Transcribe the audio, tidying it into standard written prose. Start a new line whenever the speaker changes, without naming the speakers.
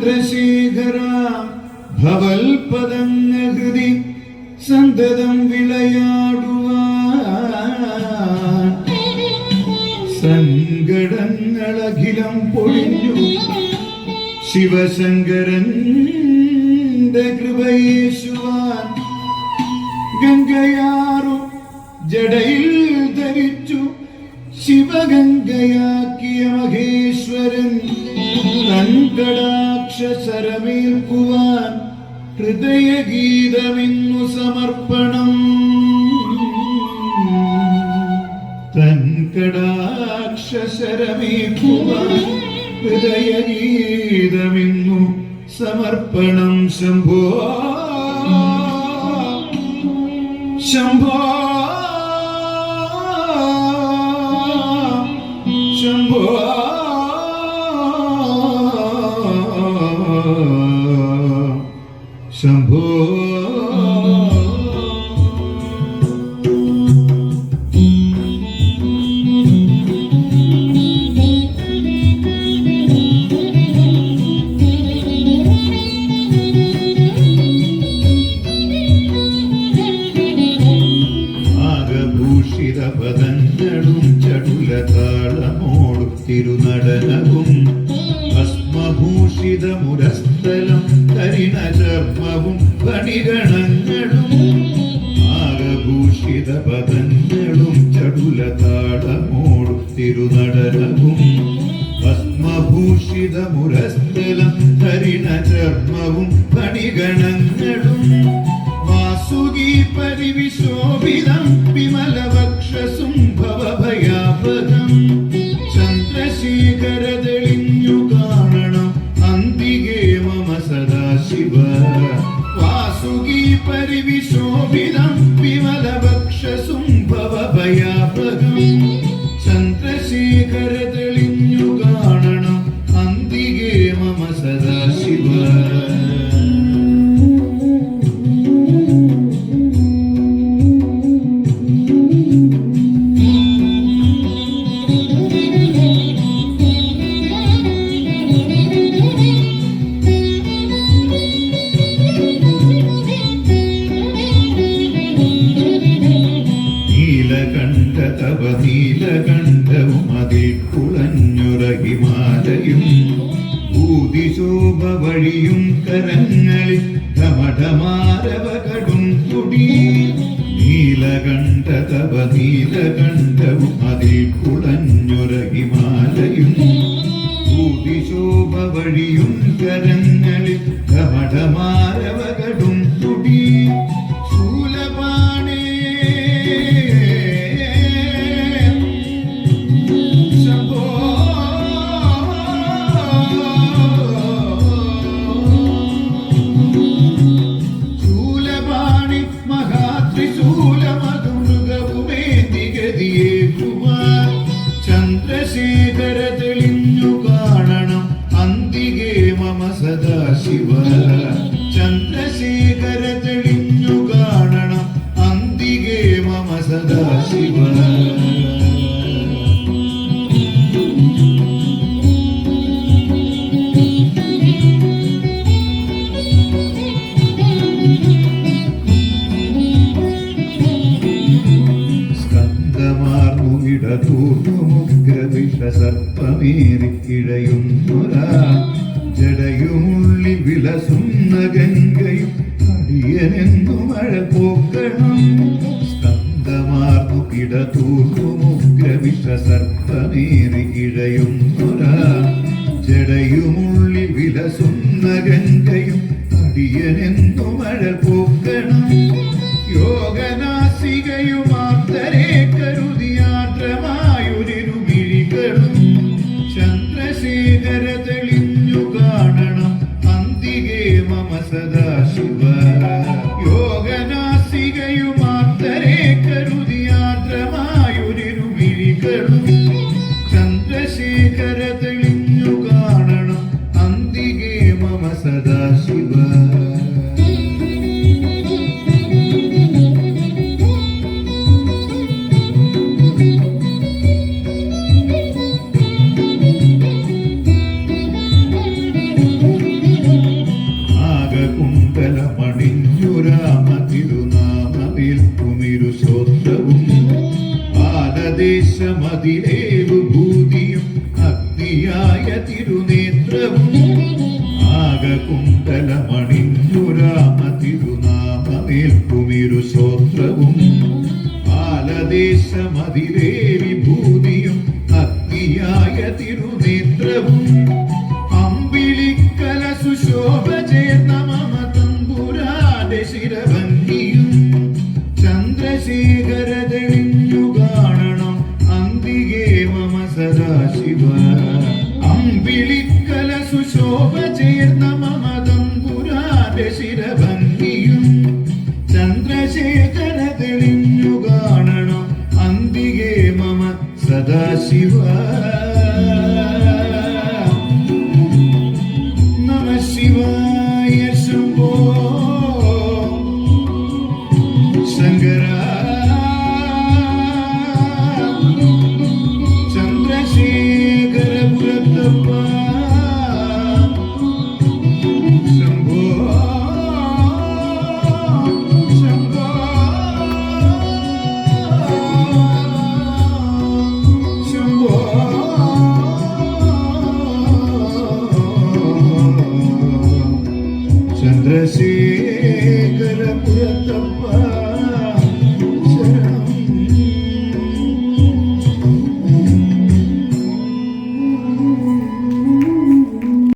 ചന്ദ്രശേഖര ഭവൽപദങ്ങഹൃതി സന്തതം വിളയാടുവാൻ സങ്കടങ്ങളഖിലം പൊഴിഞ്ഞു ശിവശങ്കരന്റെ കൃപയേശുവാൻ ഗംഗയാറു ജടയിൽ ധരിച്ചു ശിവഗംഗയാക്കിയ മഹേശ്വരൻ തൻ കടാക്ഷരമേൽക്കുവാൻ ഹൃദയഗീതമിന്നു സമർപ്പണം. തൻ കടാക്ഷരമേൽക്കുവാൻ ഹൃദയഗീതമിന്നു സമർപ്പണം. ശംഭോ ശംഭോ ശംഭോ ശംഭോ പദങ്ങളും ചടുലതാളമോടും തിരുനടനവും ഭസ്മഭൂഷിതമുരസ്ഥലം കരിണചർമ്മവും ഫണിഗണങ്ങളും ആകഭൂഷിത പദങ്ങളും ചടുലതാളമോടും തിരുനടനവും ഭസ്മഭൂഷിതമുരസ്ഥലം കരിണചർമ്മവും ഫണിഗണങ്ങളും വാസുകി പരിവിശോഭിതം വിമലവക്ഷസും ഭവഭയാപകം ചന്ദ്രശേഖര തെളിഞ്ഞു കാണണം അന്തികേ മമ സദാശിവ. വാസുകി പരിവിശോഭിതം വിമലവക്ഷസും ഭവഭയാപകം ചന്ദ്രശേഖര തെളിഞ്ഞു കാണണം അന്തികേ മമ സദാശിവ. നീലകണ്ഠതവ നീലകണ്ഠവും അതിൽ കുളഞ്ഞുറ ഹിമാലയും ഭൂതിശോഭ വഴിയും കരങ്ങളിൽ ധമഠമാരവ കടും തുടി. നീലകണ്ഠതവ നീലകണ്ഠവും അതിൽ കുളഞ്ഞുറ ഹിമാലയും ഭൂതിശോഭ വഴിയും കരങ്ങളിൽ ധമഠമാരവ കടും തുടി. ചന്ദ്രശേഖര തെളിഞ്ഞു കാണണം അന്തികേ മമ സദാശിവ. ചന്ദ്രശേഖര തെളിഞ്ഞു കാണണം അന്തികേ മമ സദാശിവ. സർപ്പമേറി ഇഴയുന്നൊരാ ജടയുമുള്ളി വിലസുന്ന ഗംഗയും അടിയനെന്നു മഴ പോക്കണം. സ്കന്ധമാർന്നു കിടതൂർന്നുമുഗ്രവിഷ സർപ്പമേറി ഇഴയുന്നൊരാ ജടയുമുള്ളി വിലസുന്ന ഗംഗയും അടിയനെന്നു മഴ പോക്കണം. യോഗനാസികയുമാർത്തരെ കരുതിയാത്രമായൊരിരുമിഴികളും ചന്ദ്രശേഖര തെളിഞ്ഞു കാണണം അന്തികേ മമ സദാശിവ. യോഗനാസികയുമാർത്തരെ കരുതിയാത്രമായൊരിരുമിഴികളും ചന്ദ്രശേഖര തെളിഞ്ഞു കാണണം അന്തികേ മമ സദാശിവ. സ്തോത്രവും ബാലദേശമതിലെ വിഭൂതിയും അഗ്നിയായ തിരുനേത്രവും ആകകുണ്ടലമണിഞ്ഞു രാമ തിരുനാമമേൽക്കുമിരു സ്തോത്രവും ബാലദേശമതിലെ വിഭൂതിയും അഗ്നിയായ തിരുനേത്രവും അമ്പിളിക്കല സുശോഭ ചേർന്ന മമ തമ്പുരാന്റെ ശിരഭംഗിയും ചന്ദ്രശേഖര തെളിഞ്ഞു കാണണം അന്തികേ മമ സദാശിവ അമ്പിളിക്കല സുശോഭ ചേർന്ന മമ തമ്പുരാന്റെ ശിരഭംഗിയും ചന്ദ്രശേഖര തെളിഞ്ഞു കാണണം അന്തികേ മമ സദാശിവ നമ ശിവായ ശംഭോ ശങ്കര ചന്ദ്രശേഖര പുരത്തപ്പ ശംഭോ ശംഭോ ശംഭോ ചന്ദ്രശേഖര പുരത്തപ്പ